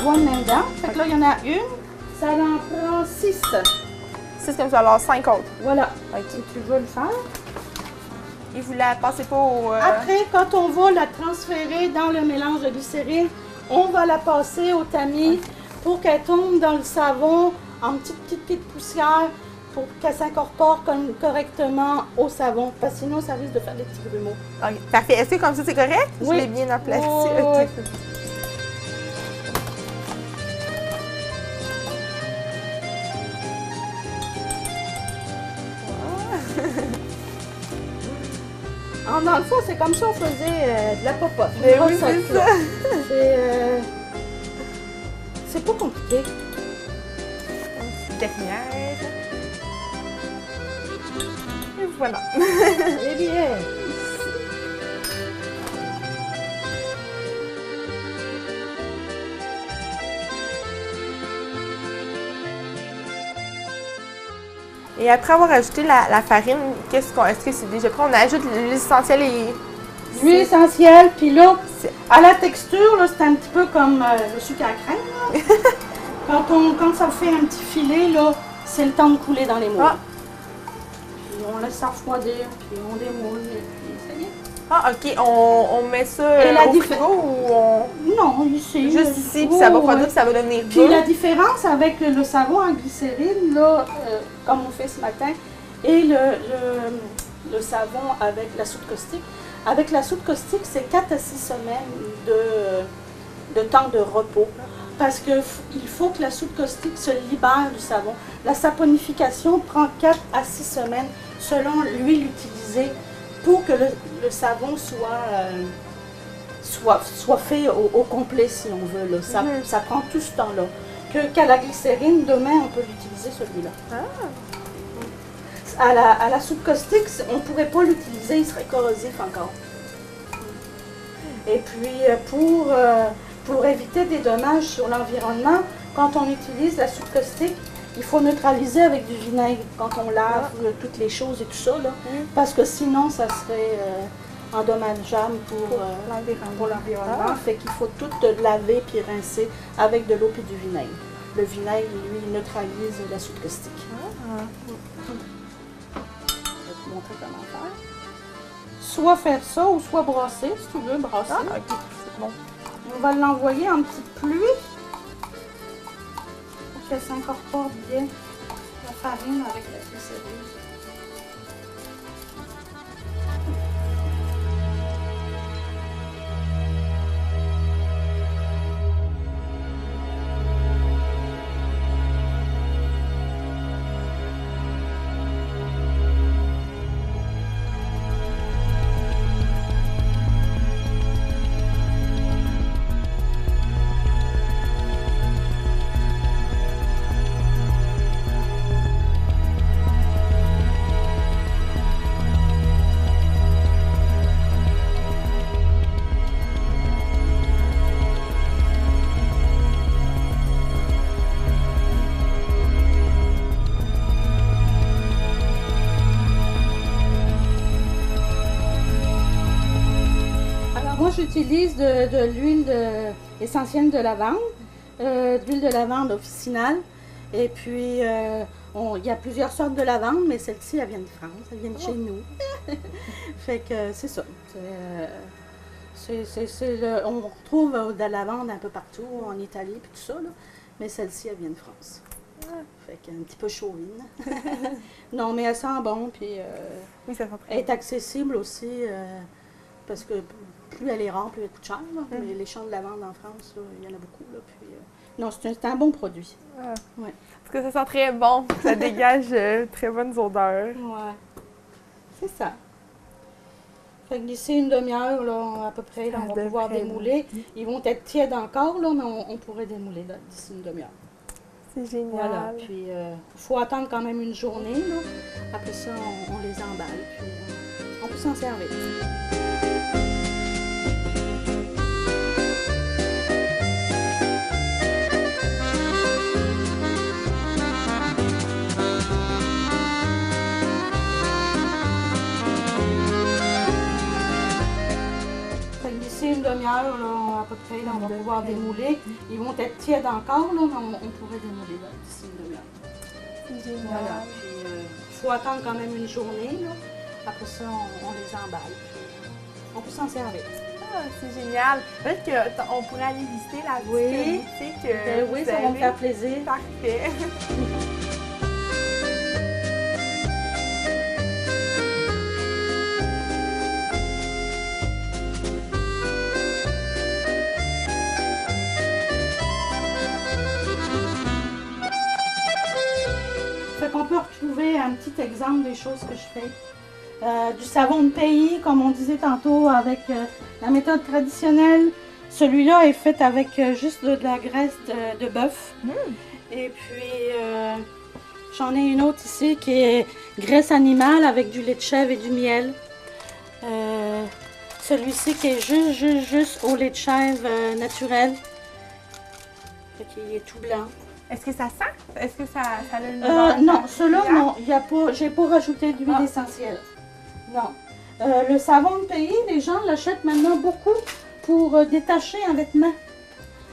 envoie une main dedans. Fait que là, il y en a une. Ça en prend 6. 6 comme ça, alors 5 autres. Voilà. OK. Et tu veux le faire. Et vous la passez pas au... Après, quand on va la transférer dans le mélange de glycérine, on va la passer au tamis pour qu'elle tombe dans le savon en petite poussière pour qu'elle s'incorpore correctement au savon. Parce que sinon, ça risque de faire des petits grumeaux. OK. Parfait. Est-ce que comme ça, c'est correct? Oui. Je l'ai bien aplati. Oui, OK. oui. Dans le fond, c'est comme ça on faisait de la popote. Mais oui, c'est ça. C'est pas compliqué. Dernière. Et voilà. Eh bien. Et après avoir ajouté la farine, est-ce que c'est déjà prêt? On ajoute l'huile essentielle et... L'huile essentielle, puis là, à la texture, là, c'est un petit peu comme le sucre à crème. Là. quand ça fait un petit filet, là, c'est le temps de couler dans les moules. Ah. Puis on laisse ça refroidir, puis on démoule, et puis ça y est. Ah, OK. On met ça Et la au frigo ou on... Non, ici. Juste ici, puis ça va produire, puis ça va devenir Puis la différence avec le savon en glycérine, là, comme on fait ce matin, et le savon avec la soude caustique. Avec la soude caustique, c'est 4 à 6 semaines de temps de repos. Parce qu'il faut que la soude caustique se libère du savon. La saponification prend 4 à 6 semaines selon l'huile utilisée pour que le savon soit fait au complet, si on veut. Là. Ça prend tout ce temps-là. Qu'à la glycérine, demain, on peut l'utiliser celui-là. À la soude caustique, on ne pourrait pas l'utiliser, il serait corrosif encore. Et puis, pour éviter des dommages sur l'environnement, quand on utilise la soude caustique, il faut neutraliser avec du vinaigre quand on lave toutes les choses et tout ça, là, parce que sinon, ça serait endommageable pour l'environnement. Fait qu'il faut tout laver puis rincer avec de l'eau et du vinaigre. Le vinaigre, lui, neutralise la soude caustique. Je vais te montrer comment faire. Soit faire ça ou soit brasser, si tu veux brasser. Ah, OK. C'est bon. On va l'envoyer en petite pluie pour qu'elle s'incorpore bien la farine avec la glycérine. J'utilise de l'huile essentielle de lavande, de l'huile de lavande officinale. Et puis, il y a plusieurs sortes de lavande, mais celle-ci, elle vient de France, elle vient de chez nous. Fait que c'est ça. On retrouve de la lavande un peu partout, en Italie et tout ça, là, mais celle-ci, elle vient de France. Fait qu'un petit peu chauvine. Non, mais elle sent bon, puis oui, ça sent très elle est accessible aussi, parce que plus elle est rare, plus elle coûte cher. Mais les champs de lavande en France, là, il y en a beaucoup. Là, puis, non, c'est un bon produit. Ouais. Parce que ça sent très bon, ça dégage très bonnes odeurs. Ouais, c'est ça. Fait que d'ici une demi-heure, là, à peu près, là, on va pouvoir démouler. Ils vont être tièdes encore, là, mais on pourrait démouler d'ici une demi-heure. C'est génial. Voilà, puis il faut attendre quand même une journée, là. Après ça, on les emballe, puis on peut s'en servir. D'ici une demi-heure, à peu pas de feuilles, là, on va pouvoir démouler. Ils vont être tièdes encore, là, mais on pourrait démouler là, d'ici une demi-heure. C'est génial. Voilà. Puis, faut attendre quand même une journée, là. Après ça, on les emballe. Puis, on peut s'en servir. Ah, c'est génial. Peut-être qu'on pourrait aller visiter la Oui. boutique. Ben oui, ça va me faire plaisir. Parfait. Fait qu'on peut retrouver un petit exemple des choses que je fais. Du savon de pays, comme on disait tantôt, avec la méthode traditionnelle. Celui-là est fait avec juste de la graisse de bœuf. Et puis, j'en ai une autre ici qui est graisse animale avec du lait de chèvre et du miel. Celui-ci qui est juste au lait de chèvre naturel. Fait qu'il est tout blanc. Est-ce que ça sent? Est-ce que ça a une non, ceux-là, non. J'ai pas rajouté d'huile essentielle. Non. Le savon de pays, les gens l'achètent maintenant beaucoup pour détacher un vêtement.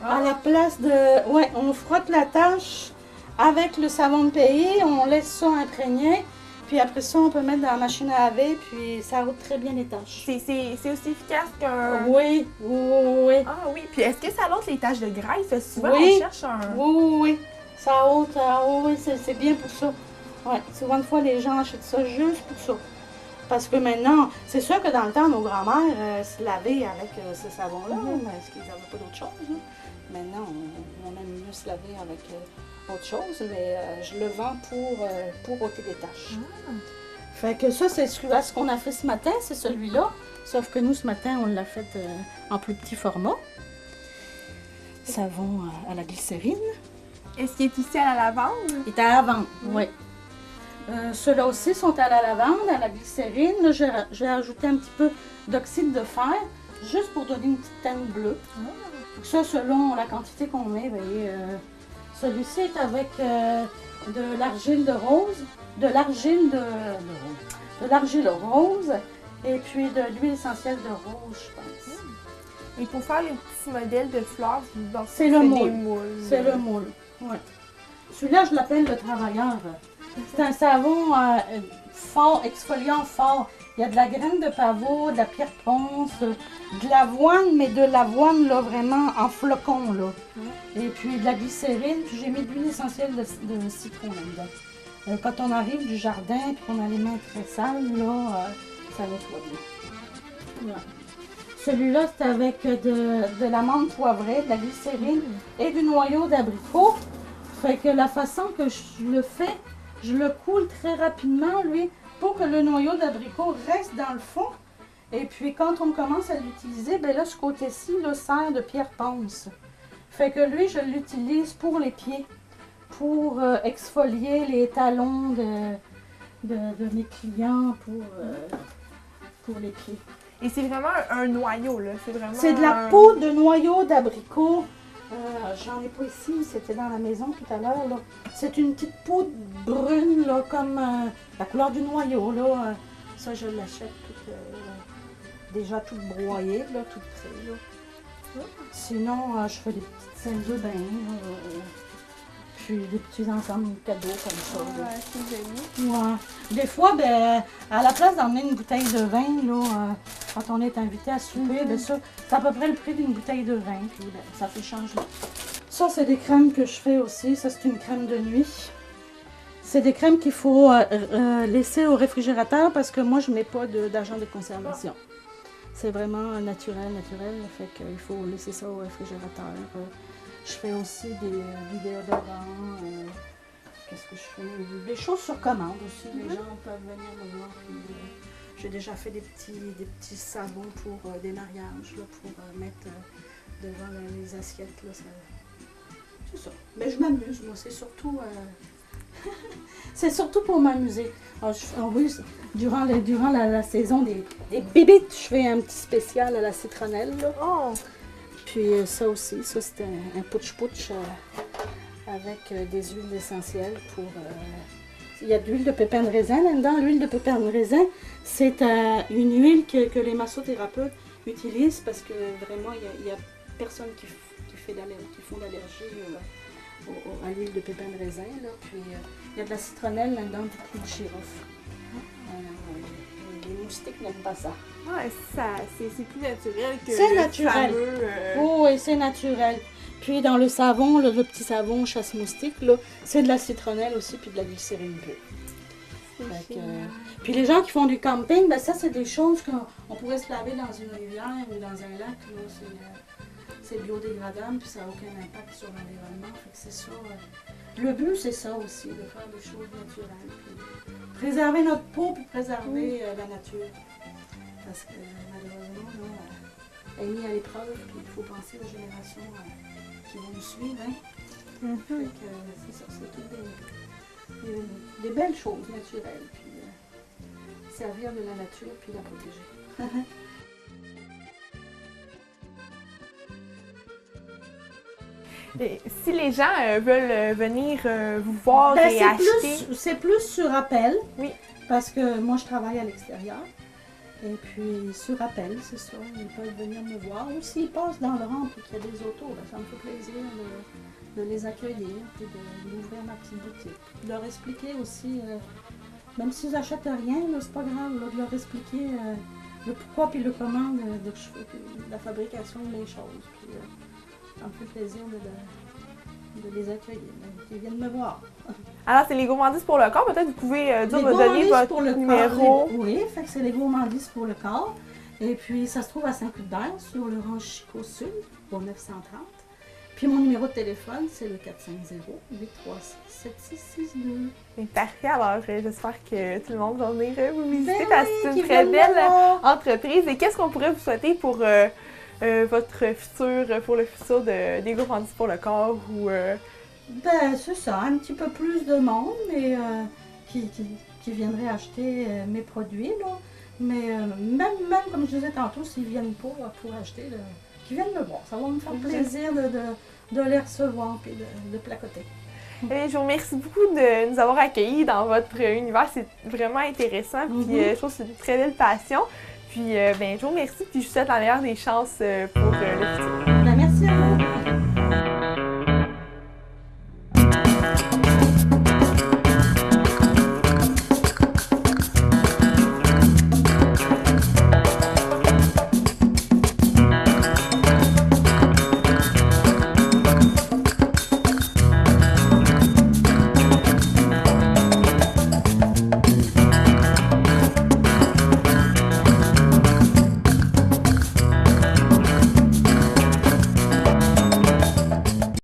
À la place de... Ouais, on frotte la tache avec le savon de pays, on laisse ça imprégner, puis après ça, on peut mettre dans la machine à laver, puis ça ôte très bien les taches. C'est aussi efficace qu'un... Oui, oui. Ah oui, puis est-ce que ça ôte les taches de graisse? Souvent, Oui. on cherche un... Oui. Ça ôte, oui, c'est bien pour ça. Ouais, souvent, une fois, les gens achètent ça juste pour ça. Parce que maintenant, c'est sûr que dans le temps, nos grands-mères se lavaient avec ce savon-là, parce qu'ils n'avaient pas d'autre chose. Hein. Maintenant, on aime mieux se laver avec autre chose, mais je le vends pour ôter des taches. Fait que ça, c'est ce qu'on a fait ce matin, c'est celui-là. Sauf que nous, ce matin, on l'a fait en plus petit format. Savon à la glycérine. Est-ce qu'il est aussi à la lavande? Il est à la lavande, oui. Ceux-là aussi sont à la lavande, à la glycérine. Là, j'ai ajouté un petit peu d'oxyde de fer, juste pour donner une petite teinte bleue. Ça, selon la quantité qu'on met, celui-ci est avec de l'argile de rose, de l'argile rose, et puis de l'huile essentielle de rose, je pense. Et pour faire les petits modèles de fleurs, c'est le moule. C'est le moule, oui. Celui-là, je l'appelle le travailleur. C'est un savon fort, exfoliant fort. Il y a de la graine de pavot, de la pierre ponce, de l'avoine, mais de l'avoine là, vraiment en flocons. Là. Et puis de la glycérine, puis j'ai mis de l'huile essentielle de citron là-dedans. Quand on arrive du jardin et qu'on a les mains très sales, là, ça nettoie bien. Voilà. Celui-là, c'est avec de l'amande poivrée, de la glycérine et du noyau d'abricot. Fait que la façon que je le fais, je le coule très rapidement, lui, pour que le noyau d'abricot reste dans le fond. Et puis, quand on commence à l'utiliser, ben là, ce côté-ci, là, sert de pierre ponce. Fait que lui, je l'utilise pour les pieds, pour exfolier les talons de mes clients pour les pieds. Et c'est vraiment un noyau, là. C'est de la poudre de noyau d'abricot. J'en ai pas ici, c'était dans la maison tout à l'heure. C'est une petite poudre brune, là, comme la couleur du noyau. Là. Ça, je l'achète déjà toute broyée, là, toute prête. Là. Sinon, je fais des petites scènes de bain, puis des petits ensembles cadeaux comme ça. C'est joli. Ouais. Des fois, ben, à la place d'emmener une bouteille de vin, là, quand on est invité à souper, ben ça, c'est à peu près le prix d'une bouteille de vin, puis ben, ça fait changement. Ça, c'est des crèmes que je fais aussi. Ça, c'est une crème de nuit. C'est des crèmes qu'il faut laisser au réfrigérateur parce que moi, je ne mets pas d'agent de conservation. C'est vraiment naturel, fait qu'il faut laisser ça au réfrigérateur. Je fais aussi du déodorant. Qu'est-ce que je fais? Des choses sur commande aussi. Les gens peuvent venir me voir. J'ai déjà fait des petits savons pour des mariages, là, pour mettre devant les assiettes. Là, c'est ça. Mais je m'amuse, moi. C'est surtout, c'est surtout pour m'amuser. Oui, durant la saison des bébites, je fais un petit spécial à la citronnelle. Là. Oh. Puis ça aussi, ça c'est un putsch-putsch avec des huiles essentielles pour... il y a de l'huile de pépin de raisin là-dedans. L'huile de pépin de raisin, c'est une huile que les massothérapeutes utilisent parce que vraiment, il y a personnes qui font d'allergie à l'huile de pépins de raisin. Là. Puis il y a de la citronnelle là-dedans, beaucoup de girofle. Les moustiques n'aiment pas ça. Ouais, c'est plus naturel que c'est le naturel. fameux, Oui, c'est naturel. Puis dans le savon, le petit savon chasse-moustique, là, c'est de la citronnelle aussi, puis de la glycérine pure. Puis les gens qui font du camping, ben ça c'est des choses qu'on pourrait se laver dans une rivière ou dans un lac. C'est biodégradable, puis ça n'a aucun impact sur l'environnement. Fait que c'est ça. Le but, c'est ça aussi, de faire des choses naturelles. Puis préserver notre peau, puis préserver la nature. Parce que malheureusement, là, elle est mise à l'épreuve, puis il faut penser aux générations qui vont nous suivre. Hein? Fait que c'est ça, c'est toutes des belles choses naturelles. Puis servir de la nature, puis la protéger. Et si les gens veulent venir vous voir et acheter... C'est plus sur appel. Oui. Parce que moi, je travaille à l'extérieur. Et puis, sur appel, c'est ça. Ils peuvent venir me voir. Ou s'ils passent dans le rang et qu'il y a des autos, ben, ça me fait plaisir de les accueillir et d'ouvrir ma petite boutique. De leur expliquer aussi, même s'ils n'achètent rien, c'est pas grave, là, de leur expliquer le pourquoi et le comment de la fabrication des choses. Puis, ça me fait plaisir de les accueillir, qu'ils viennent me voir. Alors, c'est les gourmandises pour le corps. Peut-être vous pouvez me donner votre numéro. Oui, fait que c'est les gourmandises pour le corps. Et puis, ça se trouve à Saint-Cuthbert, sur le rang Chico Sud, au 930. Puis, mon numéro de téléphone, c'est le 450-836-7662. C'est parfait. Alors, j'espère que tout le monde va venir vous visiter parce que c'est une très belle entreprise. Et qu'est-ce qu'on pourrait vous souhaiter pour... votre futur, pour le futur des gourmandises pour le corps ou... Ben, c'est ça, un petit peu plus de monde et, qui viendrait acheter mes produits, là. Mais même comme je disais tantôt, s'ils viennent pas pour acheter, qu'ils viennent me voir. Ça va me faire plaisir de les recevoir et de placoter. Et je vous remercie beaucoup de nous avoir accueillis dans votre univers. C'est vraiment intéressant. Puis je trouve que c'est une très belle passion. Puis, je vous remercie, puis je vous souhaite la meilleure des chances pour le futur.